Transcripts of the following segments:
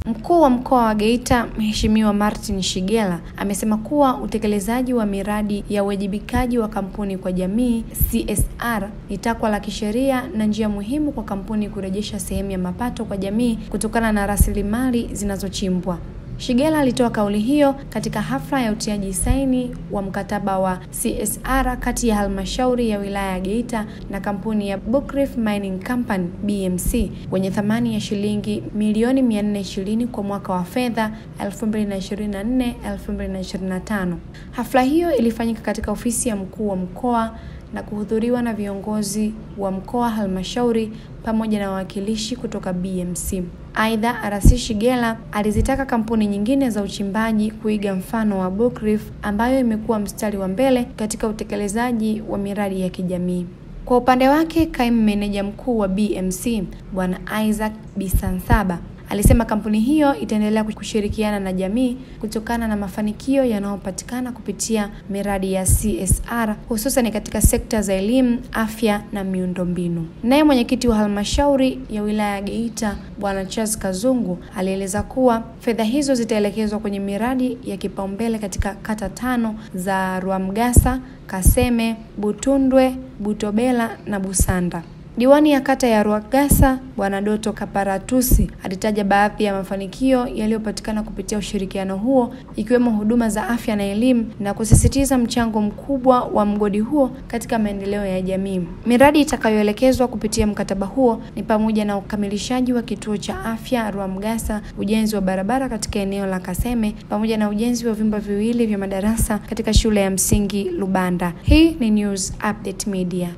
Mkuu wa mkoa wa Geita, Mheshimiwa Martin Shigela, amesema kuwa utekelezaji wa miradi ya uwajibikaji wa kampuni kwa jamii CSR ni takwa la kisheria na njia muhimu kwa kampuni kurejesha sehemu ya mapato kwa jamii kutokana na rasilimali zinazochimbwa. Shigela alitoa kauli hiyo katika hafla ya utiaji saini wa mkataba wa CSR kati ya halmashauri ya wilaya ya Geita na kampuni ya Buckreef Mining Company BMC wenye thamani ya shilingi milioni 420 kwa mwaka wa fedha 2024-2025. Hafla hiyo ilifanyika katika ofisi ya mkuu wa mkoa na kuhudhuriwa na viongozi wa mkoa, halmashauri pamoja na wawakilishi kutoka BMC. Aidha, RC Shigela alizitaka kampuni nyingine za uchimbaji kuiga mfano wa Buckreef ambayo imekuwa mstari wa mbele katika utekelezaji wa miradi ya kijamii. Kwa upande wake, kaimu meneja mkuu wa BMC Bwana Isaac Bisansaba alisema kampuni hiyo itaendelea kushirikiana na jamii kutokana na mafanikio yanayopatikana kupitia miradi ya CSR hususan katika sekta za elimu, afya na miundombinu. Naye mwenyekiti wa halmashauri ya wilaya ya Geita Bwana Charles Kazungu alieleza kuwa fedha hizo zitaelekezwa kwenye miradi ya kipaumbele katika kata 5 za Ruamgasa, Kaseme, Butundwe, Butobela na Busanda. Diwani ya kata ya Ruamgasa Bwana Doto Kaparatusi alitaja baadhi ya mafanikio yaliyopatikana kupitia ushirikiano huo ikiwemo huduma za afya na elimu na kusisitiza mchango mkubwa wa mgodi huo katika maendeleo ya jamii. Miradi itakayoelekezwa kupitia mkataba huo ni pamoja na ukamilishaji wa kituo cha afya Ruamgasa, ujenzi wa barabara katika eneo la Kaseme pamoja na ujenzi wa vyumba viwili vya madarasa katika shule ya msingi Lubanda. Hii ni News Update Media.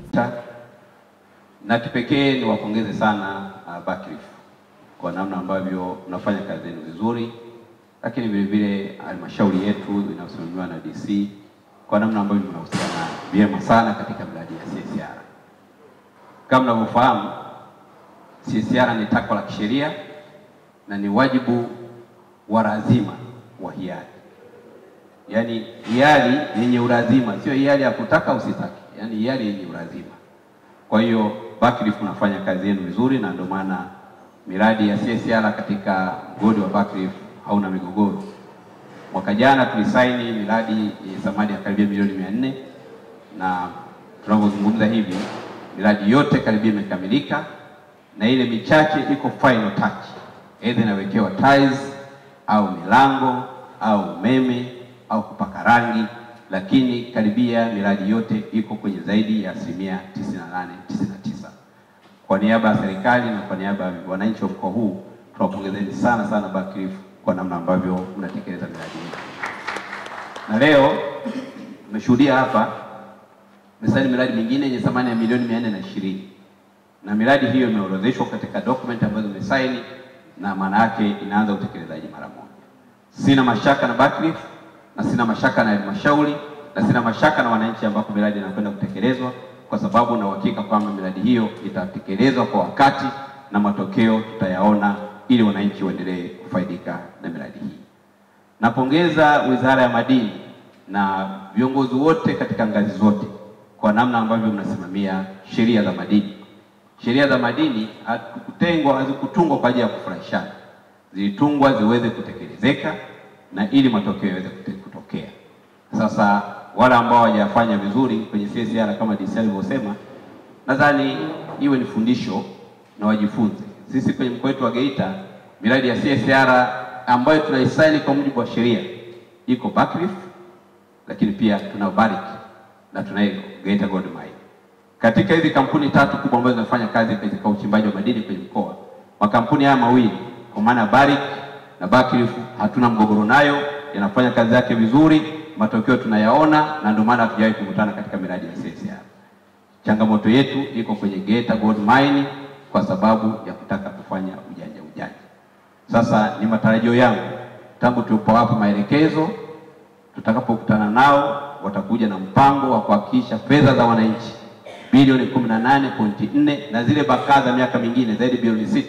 Na kipekee ni wapongeze sana Buckreef kwa namna ambavyo unafanya kazi yenu vizuri, lakini vile vile halmashauri yetu inayosimamiwa na DC kwa namna ambavyo mnahusiana vyema sana katika miradi ya CSR. Kama mnavyofahamu, CSR ni takwa la kisheria na ni wajibu wa lazima wa hiari. Yaani hiari yenye ulazima, sio hiari ya kutaka usitaki, yaani hiari yenye ulazima. Kwa hiyo Buckreef unafanya kazi yenu vizuri na ndio maana miradi ya CSR katika mgodi wa Buckreef hauna migogoro. Mwaka jana tulisaini miradi yenye thamani ya karibia milioni 400 na tunapozungumza hivi miradi yote karibia imekamilika na ile michache iko final touch. Aidha inawekewa tiles au milango au umeme au kupaka rangi, lakini karibia miradi yote iko kwenye zaidi ya 98-99. Kwa niaba ya serikali na kwa niaba ya wananchi wa mkoa huu, tunawapongezeni sana Buckreef kwa namna ambavyo mnatekeleza miradi hii. Na leo tumeshuhudia hapa msali miradi mingine yenye thamani ya milioni 420. Na miradi hiyo imeorodheshwa katika document ambazo tumesaini na maana yake inaanza utekelezaji mara moja. Sina mashaka na Buckreef na sina mashaka na halmashauri na sina mashaka na wananchi ambao miradi inakwenda kutekelezwa, kwa sababu na uhakika kwamba miradi hiyo itatekelezwa kwa wakati na matokeo tutayaona ili wananchi waendelee kufaidika na miradi hii. Napongeza Wizara ya Madini na viongozi wote katika ngazi zote kwa namna ambavyo mnasimamia sheria za madini. Sheria za madini hazikutungwa kwa ajili ya kufurahishana. Zilitungwa ziweze kutekelezeka na ili matokeo yaweze kutokea. Sasa wale ambao hawajafanya vizuri kwenye CSR kama DC alivyosema, nadhani iwe ni fundisho na wajifunze. Sisi kwenye mkoa wetu wa Geita miradi ya CSR ambayo tunaisaini kwa mujibu wa sheria iko Buckreef, lakini pia tuna Barrick na tunayo Geita Gold Mine. Katika hizi kampuni 3 kubwa ambazo zinafanya kazi katika uchimbaji wa madini kwenye mkoa, makampuni haya mawili kwa maana Barrick na Buckreef hatuna mgogoro nayo, yanafanya kazi yake vizuri, matokeo tunayaona na ndio maana hatujawahi kukutana katika miradi ya CSR. Changamoto yetu iko kwenye Geita Gold Mine kwa sababu ya kutaka kufanya ujanja. Sasa ni matarajio yangu tangu tulipowapa maelekezo, tutakapokutana nao watakuja na mpango wa kuhakikisha fedha za wananchi bilioni 18.4 na zile baka za miaka mingine zaidi bilioni 6,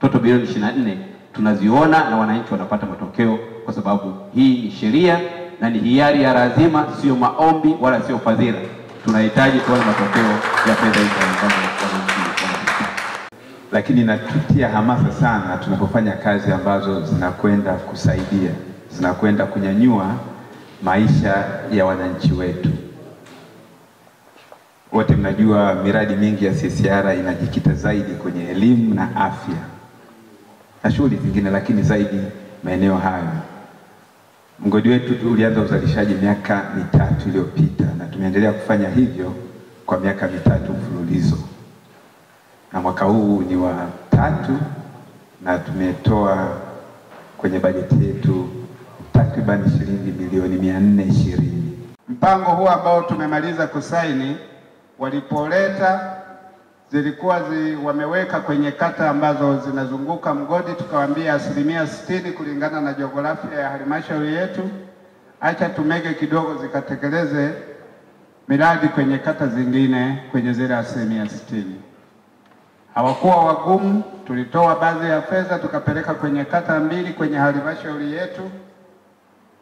toto bilioni 24 tunaziona na wananchi wanapata matokeo, kwa sababu hii ni sheria na ni hiari ya lazima, sio maombi wala sio fadhila. Tunahitaji kuona matokeo ya fedha hizo. lakini inatutia hamasa sana tunapofanya kazi ambazo zinakwenda kusaidia, zinakwenda kunyanyua maisha ya wananchi wetu. Wote mnajua miradi mingi ya CSR inajikita zaidi kwenye elimu na afya na shughuli zingine, lakini zaidi maeneo hayo. Mgodi wetu ulianza uzalishaji miaka 3 iliyopita na tumeendelea kufanya hivyo kwa miaka 3 mfululizo. Na mwaka huu ni wa 3 na tumetoa kwenye bajeti yetu takriban shilingi milioni 420. Mpango huu ambao tumemaliza kusaini, walipoleta zilikuwa wameweka kwenye kata ambazo zinazunguka mgodi, tukawaambia 60% kulingana na jiografia ya halmashauri yetu, acha tumege kidogo zikatekeleze miradi kwenye kata zingine kwenye zile 60%. Hawakuwa wagumu, tulitoa baadhi ya fedha tukapeleka kwenye kata 2 kwenye halmashauri yetu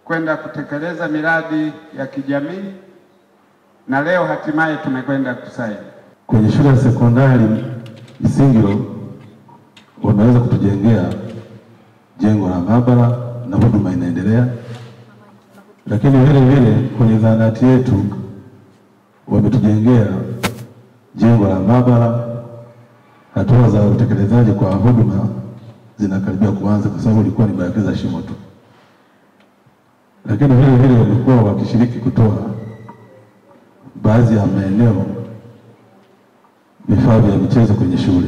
kwenda kutekeleza miradi ya kijamii, na leo hatimaye tumekwenda kusaini. Kwenye shule ya sekondari Isingiro wameweza kutujengea jengo la maabara na huduma inaendelea, lakini vile vile kwenye zahanati yetu wametujengea jengo la maabara. Hatua za utekelezaji kwa huduma zinakaribia kuanza kwa sababu ilikuwa ni barakiza shimo tu, lakini vile vile walikuwa wakishiriki kutoa baadhi ya maeneo vifaa vya michezo kwenye shule.